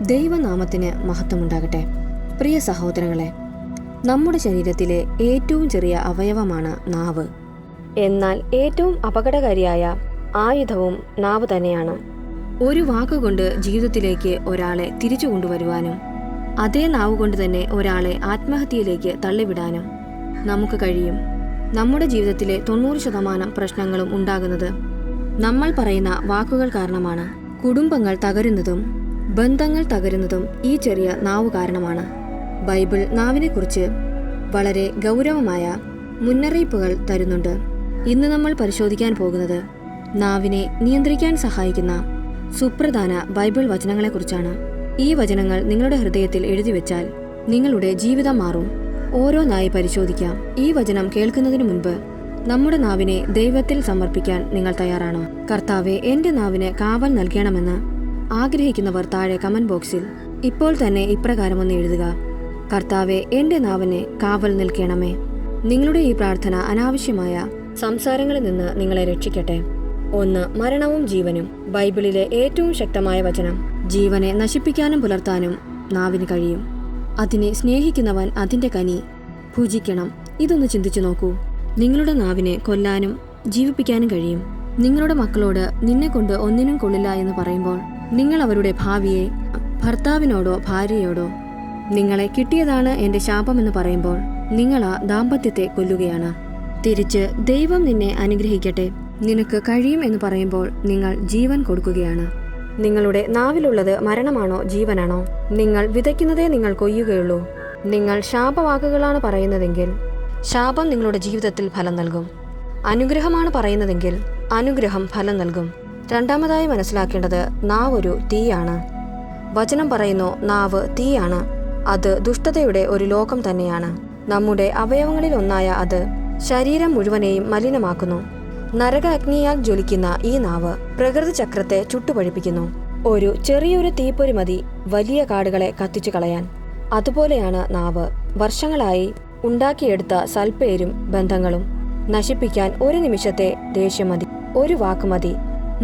ദൈവനാമത്തിന് മഹത്വമുണ്ടാകട്ടെ. പ്രിയ സഹോദരങ്ങളെ, നമ്മുടെ ശരീരത്തിലെ ഏറ്റവും ചെറിയ അവയവമാണ് നാവ്. എന്നാൽ ഏറ്റവും അപകടകാരിയായ ആയുധവും നാവ് തന്നെയാണ്. ഒരു വാക്കുകൊണ്ട് ജീവിതത്തിലേക്ക് ഒരാളെ തിരിച്ചു കൊണ്ടുവരുവാനും അതേ നാവ് കൊണ്ട് തന്നെ ഒരാളെ ആത്മഹത്യയിലേക്ക് തള്ളിവിടാനും നമുക്ക് കഴിയും. നമ്മുടെ ജീവിതത്തിലെ 90% പ്രശ്നങ്ങളും ഉണ്ടാകുന്നത് നമ്മൾ പറയുന്ന വാക്കുകൾ കാരണമാണ്. കുടുംബങ്ങൾ തകരുന്നതും ബന്ധങ്ങൾ തകരുന്നതും ഈ ചെറിയ നാവ് കാരണമാണ്. ബൈബിൾ നാവിനെക്കുറിച്ച് വളരെ ഗൗരവമായ മുന്നറിയിപ്പുകൾ തരുന്നുണ്ട്. ഇന്ന് നമ്മൾ പരിശോധിക്കാൻ പോകുന്നത് നാവിനെ നിയന്ത്രിക്കാൻ സഹായിക്കുന്ന സുപ്രധാന ബൈബിൾ വചനങ്ങളെക്കുറിച്ചാണ്. ഈ വചനങ്ങൾ നിങ്ങളുടെ ഹൃദയത്തിൽ എഴുതി വെച്ചാൽ നിങ്ങളുടെ ജീവിതം മാറും. ഓരോന്നായി പരിശോധിക്കാം. ഈ വചനം കേൾക്കുന്നതിന് മുൻപ് നമ്മുടെ നാവിനെ ദൈവത്തിൽ സമർപ്പിക്കാൻ നിങ്ങൾ തയ്യാറാണോ? കർത്താവെ, എന്റെ നാവിന് കാവൽ നൽകണമെന്ന് ആഗ്രഹിക്കുന്നവർ താഴെ കമന്റ് ബോക്സിൽ ഇപ്പോൾ തന്നെ ഇപ്രകാരമൊന്ന് എഴുതുക: കർത്താവെ, എന്റെ നാവിന് കാവൽ നിൽക്കണമേ. നിങ്ങളുടെ ഈ പ്രാർത്ഥന അനാവശ്യമായ സംസാരങ്ങളിൽ നിന്ന് നിങ്ങളെ രക്ഷിക്കട്ടെ. 1. മരണവും ജീവനും. ബൈബിളിലെ ഏറ്റവും ശക്തമായ വചനം. ജീവനെ നശിപ്പിക്കാനും പുലർത്താനും നാവിന് കഴിയും. അതിനെ സ്നേഹിക്കുന്നവൻ അതിന്റെ കനി ഭുജിക്കണം. ഇതൊന്ന് ചിന്തിച്ചു നോക്കൂ. നിങ്ങളുടെ നാവിനെ കൊല്ലാനും ജീവിപ്പിക്കാനും കഴിയും. നിങ്ങളുടെ മക്കളോട് നിന്നെ കൊണ്ട് ഒന്നിനും കൊള്ളില്ല എന്ന് പറയുമ്പോൾ നിങ്ങൾ അവരുടെ ഭാവിയെ, ഭർത്താവിനോടോ ഭാര്യയോടോ നിങ്ങളെ കിട്ടിയതാണ് എന്റെ ശാപമെന്ന് പറയുമ്പോൾ നിങ്ങൾ ആ ദാമ്പത്യത്തെ കൊല്ലുകയാണ്. തിരിച്ച് ദൈവം നിന്നെ അനുഗ്രഹിക്കട്ടെ, നിനക്ക് കഴിയും എന്ന് പറയുമ്പോൾ നിങ്ങൾ ജീവൻ കൊടുക്കുകയാണ്. നിങ്ങളുടെ നാവിലുള്ളത് മരണമാണോ ജീവനാണോ? നിങ്ങൾ വിതയ്ക്കുന്നതേ നിങ്ങൾ കൊയ്യുകയുള്ളൂ. നിങ്ങൾ ശാപവാക്കുകളാണ് പറയുന്നതെങ്കിൽ ശാപം നിങ്ങളുടെ ജീവിതത്തിൽ ഫലം നൽകും. അനുഗ്രഹമാണ് പറയുന്നതെങ്കിൽ അനുഗ്രഹം ഫലം നൽകും. രണ്ടാമതായി മനസ്സിലാക്കേണ്ടത് നാവ് ഒരു തീയാണ്. വചനം പറയുന്നു, നാവ് തീയാണ്. അത് ദുഷ്ടതയുടെ ഒരു ലോകം തന്നെയാണ്. നമ്മുടെ അവയവങ്ങളിൽ ഒന്നായ അത് ശരീരം മുഴുവനെയും മലിനമാക്കുന്നു. നരക അഗ്നിയാൽ ജ്വലിക്കുന്ന ഈ നാവ് പ്രകൃതി ചക്രത്തെ ചുട്ടുപഴിപ്പിക്കുന്നു. ഒരു ചെറിയൊരു തീപ്പൊരി മതി വലിയ കാടുകളെ കത്തിച്ചു കളയാൻ. അതുപോലെയാണ് നാവ്. വർഷങ്ങളായി ഉണ്ടാക്കിയെടുത്ത സൽപ്പേരും ബന്ധങ്ങളും നശിപ്പിക്കാൻ ഒരു നിമിഷത്തെ ദേഷ്യം മതി, ഒരു വാക്ക് മതി.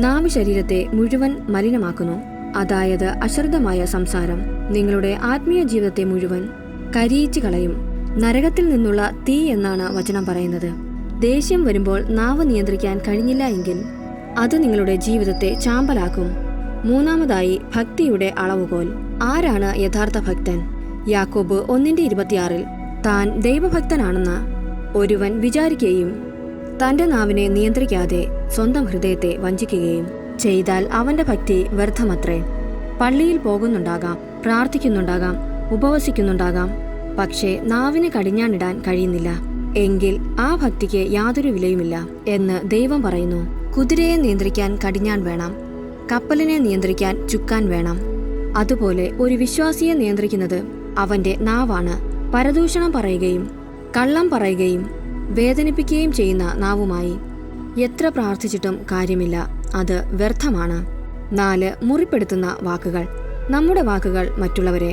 നാവ് ശരീരത്തെ മുഴുവൻ മലിനമാക്കുന്നു. അതായത് അശ്രദ്ധമായ സംസാരം നിങ്ങളുടെ ആത്മീയ ജീവിതത്തെ മുഴുവൻ കരിയിച്ചു കളയും. നരകത്തിൽ നിന്നുള്ള തീ എന്നാണ് വചനം പറയുന്നത്. ദേഷ്യം വരുമ്പോൾ നാവ് നിയന്ത്രിക്കാൻ കഴിഞ്ഞില്ല എങ്കിൽ അത് നിങ്ങളുടെ ജീവിതത്തെ ചാമ്പലാക്കും. മൂന്നാമതായി ഭക്തിയുടെ അളവുകോൽ. ആരാണ് യഥാർത്ഥ ഭക്തൻ? യാക്കോബ് 1:26 താൻ ദൈവഭക്തനാണെന്ന് ഒരുവൻ വിചാരിക്കുകയും തന്റെ നാവിനെ നിയന്ത്രിക്കാതെ സ്വന്തം ഹൃദയത്തെ വഞ്ചിക്കുകയും ചെയ്താൽ അവന്റെ ഭക്തി വ്യർത്ഥമത്രേ. പള്ളിയിൽ പോകുന്നുണ്ടാകാം, പ്രാർത്ഥിക്കുന്നുണ്ടാകാം, ഉപവസിക്കുന്നുണ്ടാകാം, പക്ഷേ നാവിന് കടിഞ്ഞാണിടാൻ കഴിയുന്നില്ല എങ്കിൽ ആ ഭക്തിക്ക് യാതൊരു വിലയുമില്ല എന്ന് ദൈവം പറയുന്നു. കുതിരയെ നിയന്ത്രിക്കാൻ കടിഞ്ഞാൺ വേണം, കപ്പലിനെ നിയന്ത്രിക്കാൻ ചുക്കാൻ വേണം. അതുപോലെ ഒരു വിശ്വാസിയെ നിയന്ത്രിക്കുന്നത് അവന്റെ നാവാണ്. പരദൂഷണം പറയുകയും കള്ളം പറയുകയും വേദനിപ്പിക്കുകയും ചെയ്യുന്ന നാവുമായി എത്ര പ്രാർത്ഥിച്ചിട്ടും കാര്യമില്ല, അത് വ്യർത്ഥമാണ്. 4. മുറിപ്പെടുത്തുന്ന വാക്കുകൾ. നമ്മുടെ വാക്കുകൾ മറ്റുള്ളവരെ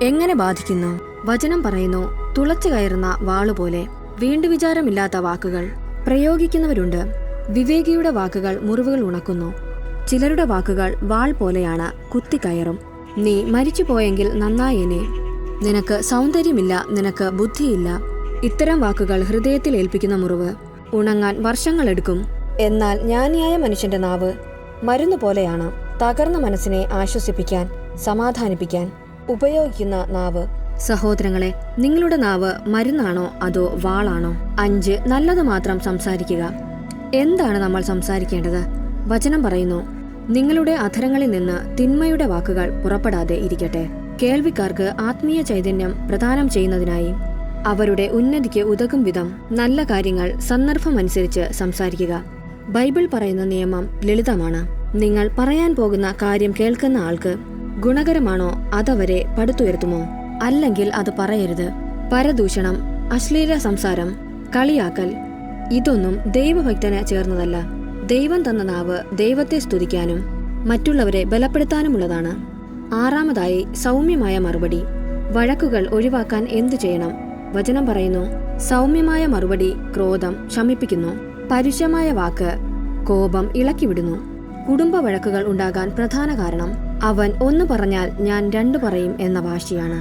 എങ്ങനെ ബാധിക്കുന്നു? വചനം പറയുന്നു, തുളച്ചു കയറുന്ന വാളുപോലെ വീണ്ടുവിചാരമില്ലാത്ത വാക്കുകൾ പ്രയോഗിക്കുന്നവരുണ്ട്. വിവേകിയുടെ വാക്കുകൾ മുറിവുകൾ ഉണക്കുന്നു. ചിലരുടെ വാക്കുകൾ വാൾ പോലെയാണ്, കുത്തിക്കയറും. നീ മരിച്ചുപോയെങ്കിൽ നന്നായേനെ, നിനക്ക് സൗന്ദര്യമില്ല, നിനക്ക് ബുദ്ധിയില്ല. ഇത്തരം വാക്കുകൾ ഹൃദയത്തിൽ ഏൽപ്പിക്കുന്ന മുറിവ് ഉണങ്ങാൻ വർഷങ്ങളെടുക്കും. എന്നാൽ ജ്ഞാനിയായ മനുഷ്യന്റെ നാവ് മരുന്ന് പോലെയാണ്. തകർന്ന മനസ്സിനെ ആശ്വസിപ്പിക്കാൻ, സമാധാനിപ്പിക്കാൻ ഉപയോഗിക്കുന്ന നാവ്. സഹോദരങ്ങളെ, നിങ്ങളുടെ നാവ് മരുന്നാണോ അതോ വാളാണോ? 5. നല്ലത് മാത്രം സംസാരിക്കുക. എന്താണ് നമ്മൾ സംസാരിക്കേണ്ടത്? വചനം പറയുന്നു, നിങ്ങളുടെ അധരങ്ങളിൽ നിന്ന് തിന്മയുടെ വാക്കുകൾ പുറപ്പെടാതെ ഇരിക്കട്ടെ. കേൾവിക്കാർക്ക് ആത്മീയ ചൈതന്യം പ്രദാനം ചെയ്യുന്നതിനായി അവരുടെ ഉന്നതിക്ക് ഉതകും വിധം നല്ല കാര്യങ്ങൾ സന്ദർഭമനുസരിച്ച് സംസാരിക്കുക. ബൈബിൾ പറയുന്ന നിയമം ലളിതമാണ്. നിങ്ങൾ പറയാൻ പോകുന്ന കാര്യം കേൾക്കുന്ന ആൾക്ക് ഗുണകരമാണോ അതവരെ പടുത്തുയർത്തുമോ? അല്ലെങ്കിൽ അത് പറയരുത്. പരദൂഷണം, അശ്ലീല സംസാരം, കളിയാക്കൽ ഇതൊന്നും ദൈവഭക്തന് ചേർന്നതല്ല. ദൈവം തന്ന നാവ് ദൈവത്തെ സ്തുതിക്കാനും മറ്റുള്ളവരെ ബലപ്പെടുത്താനുമുള്ളതാണ്. 6. സൗമ്യമായ മറുപടി. വഴക്കുകൾ ഒഴിവാക്കാൻ എന്തു ചെയ്യണം? വചനം പറയുന്നു, സൗമ്യമായ മറുപടി ക്രോധം ശമിപ്പിക്കുന്നു, പരുഷമായ വാക്ക് കോപം ഇളക്കിവിടുന്നു. കുടുംബ വഴക്കുകൾ ഉണ്ടാകാൻ പ്രധാന കാരണം അവൻ ഒന്ന് പറഞ്ഞാൽ ഞാൻ രണ്ടു പറയും എന്ന വാശിയാണ്.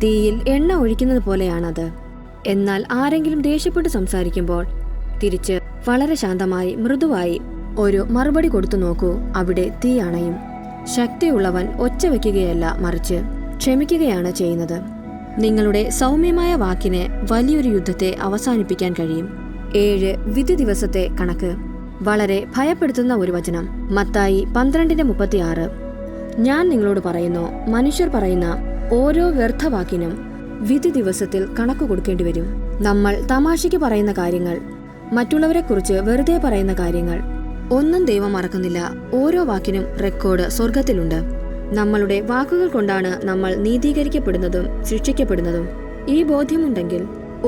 തീയിൽ എണ്ണ ഒഴിക്കുന്നത് പോലെയാണത്. എന്നാൽ ആരെങ്കിലും ദേഷ്യപ്പെട്ട് സംസാരിക്കുമ്പോൾ തിരിച്ച് വളരെ ശാന്തമായി മൃദുവായി ഒരു മറുപടി കൊടുത്തു നോക്കൂ, അവിടെ തീ അണയും. ശക്തിയുള്ളവൻ ഒച്ച വയ്ക്കുകയല്ല, മറിച്ച് ക്ഷമിക്കുകയാണ് ചെയ്യുന്നത്. നിങ്ങളുടെ സൗമ്യമായ വാക്കിന് വലിയൊരു യുദ്ധത്തെ അവസാനിപ്പിക്കാൻ കഴിയും. 7 വിധി ദിവസത്തെ കണക്ക്. വളരെ ഭയപ്പെടുത്തുന്ന ഒരു വചനം. മത്തായി 12:36. ഞാൻ നിങ്ങളോട് പറയുന്നു, മനുഷ്യർ പറയുന്ന ഓരോ വ്യർത്ഥവാക്കിനും വിധി ദിവസത്തിൽ കണക്ക് കൊടുക്കേണ്ടി വരും. നമ്മൾ തമാശയ്ക്ക് പറയുന്ന കാര്യങ്ങൾ, മറ്റുള്ളവരെക്കുറിച്ച് വെറുതെ പറയുന്ന കാര്യങ്ങൾ, ഒന്നും ദൈവം മറക്കുന്നില്ല. ഓരോ വാക്കിനും റെക്കോർഡ് സ്വർഗത്തിലുണ്ട്. നമ്മളുടെ വാക്കുകൾ കൊണ്ടാണ് നമ്മൾ നീതീകരിക്കപ്പെടുന്നതും ശിക്ഷിക്കപ്പെടുന്നതും. ഈ ബോധ്യമുണ്ടെങ്കിൽ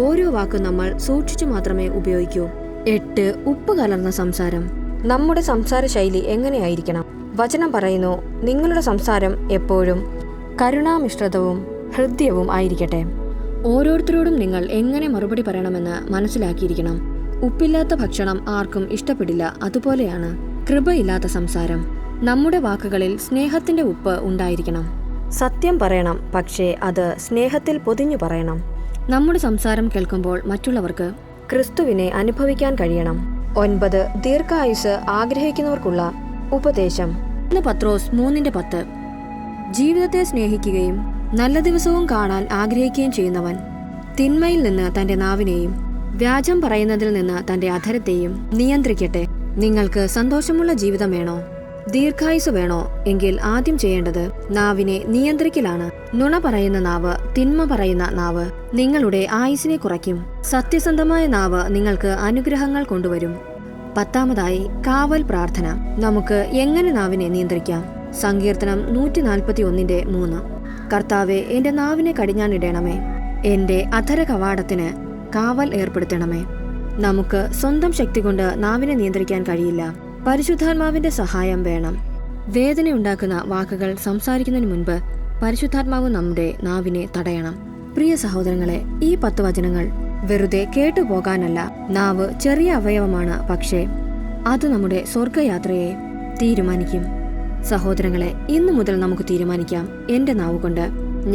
ഓരോ വാക്കും നമ്മൾ സൂക്ഷിച്ചു മാത്രമേ ഉപയോഗിക്കൂ. 8 ഉപ്പ് കലർന്ന സംസാരം. നമ്മുടെ സംസാര ശൈലി എങ്ങനെയായിരിക്കണം? വചനം പറയുന്നു, നിങ്ങളുടെ സംസാരം എപ്പോഴും കരുണാമിശ്രിതവും ഹൃദ്യവും ആയിരിക്കട്ടെ. ഓരോരുത്തരോടും നിങ്ങൾ എങ്ങനെ മറുപടി പറയണമെന്ന് മനസ്സിലാക്കിയിരിക്കണം. ഉപ്പില്ലാത്ത ഭക്ഷണം ആർക്കും ഇഷ്ടപ്പെടില്ല. അതുപോലെയാണ് കൃപയില്ലാത്ത സംസാരം. നമ്മുടെ വാക്കുകളിൽ സ്നേഹത്തിന്റെ ഉപ്പ് ഉണ്ടായിരിക്കണം. സത്യം പറയണം, പക്ഷേ അത് സ്നേഹത്തിൽ പൊതിഞ്ഞു പറയണം. നമ്മുടെ സംസാരം കേൾക്കുമ്പോൾ മറ്റുള്ളവർക്ക് ക്രിസ്തുവിനെ അനുഭവിക്കാൻ കഴിയണം. 9 ദീർഘായുസ് ആഗ്രഹിക്കുന്നവർക്കുള്ള ഉപദേശം. പത്രോസ് 3:10. ജീവിതത്തെ സ്നേഹിക്കുകയും നല്ല ദിവസവും കാണാൻ ആഗ്രഹിക്കുകയും ചെയ്യുന്നവൻ തിന്മയിൽ നിന്ന് തന്റെ നാവിനെയും വ്യാജം പറയുന്നതിൽ നിന്ന് തന്റെ അധരത്തെയും നിയന്ത്രിക്കട്ടെ. നിങ്ങൾക്ക് സന്തോഷമുള്ള ജീവിതം വേണോ, ദീർഘായുസ് വേണോ എങ്കിൽ ആദ്യം ചെയ്യേണ്ടത് നാവിനെ നിയന്ത്രിക്കലാണ്. നുണ പറയുന്ന നാവ്, തിന്മ പറയുന്ന നാവ് നിങ്ങളുടെ ആയുസിനെ കുറയ്ക്കും. സത്യസന്ധമായ നാവ് നിങ്ങൾക്ക് അനുഗ്രഹങ്ങൾ കൊണ്ടുവരും. 10-ാമതായി കാവൽ പ്രാർത്ഥന. നമുക്ക് എങ്ങനെ നാവിനെ നിയന്ത്രിക്കാം? സങ്കീർത്തനം 141:3. കർത്താവെ, എന്റെ നാവിനെ കടിഞ്ഞാണിടണമേ, എന്റെ അധര കവാടത്തിന് കാവൽ ഏർപ്പെടുത്തണമേ. നമുക്ക് സ്വന്തം ശക്തി കൊണ്ട് നാവിനെ നിയന്ത്രിക്കാൻ കഴിയില്ല. പരിശുദ്ധാത്മാവിന്റെ സഹായം വേണം. വേദനയുണ്ടാക്കുന്ന വാക്കുകൾ സംസാരിക്കുന്നതിന് മുൻപ് പരിശുദ്ധാത്മാവ് നമ്മുടെ നാവിനെ തടയണം. പ്രിയ സഹോദരങ്ങളെ, ഈ 10 വചനങ്ങൾ വെറുതെ കേട്ടുപോകാനല്ല. നാവ് ചെറിയ അവയവമാണ്, പക്ഷേ അത് നമ്മുടെ സ്വർഗയാത്രയെ തീരുമാനിക്കും. സഹോദരങ്ങളെ, ഇന്നു മുതൽ നമുക്ക് തീരുമാനിക്കാം, എന്റെ നാവുകൊണ്ട്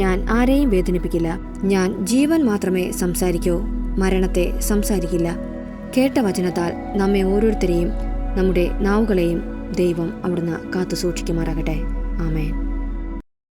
ഞാൻ ആരെയും വേദനിപ്പിക്കില്ല. ഞാൻ ജീവൻ മാത്രമേ സംസാരിക്കൂ, മരണത്തെ സംസാരിക്കില്ല. കേട്ട വചനത്താൽ നമ്മെ ഓരോരുത്തരെയും നമ്മുടെ നാവുകളെയും ദൈവം അവിടുന്ന് കാത്തു സൂക്ഷിക്കുമാറാകട്ടെ. ആമേൻ.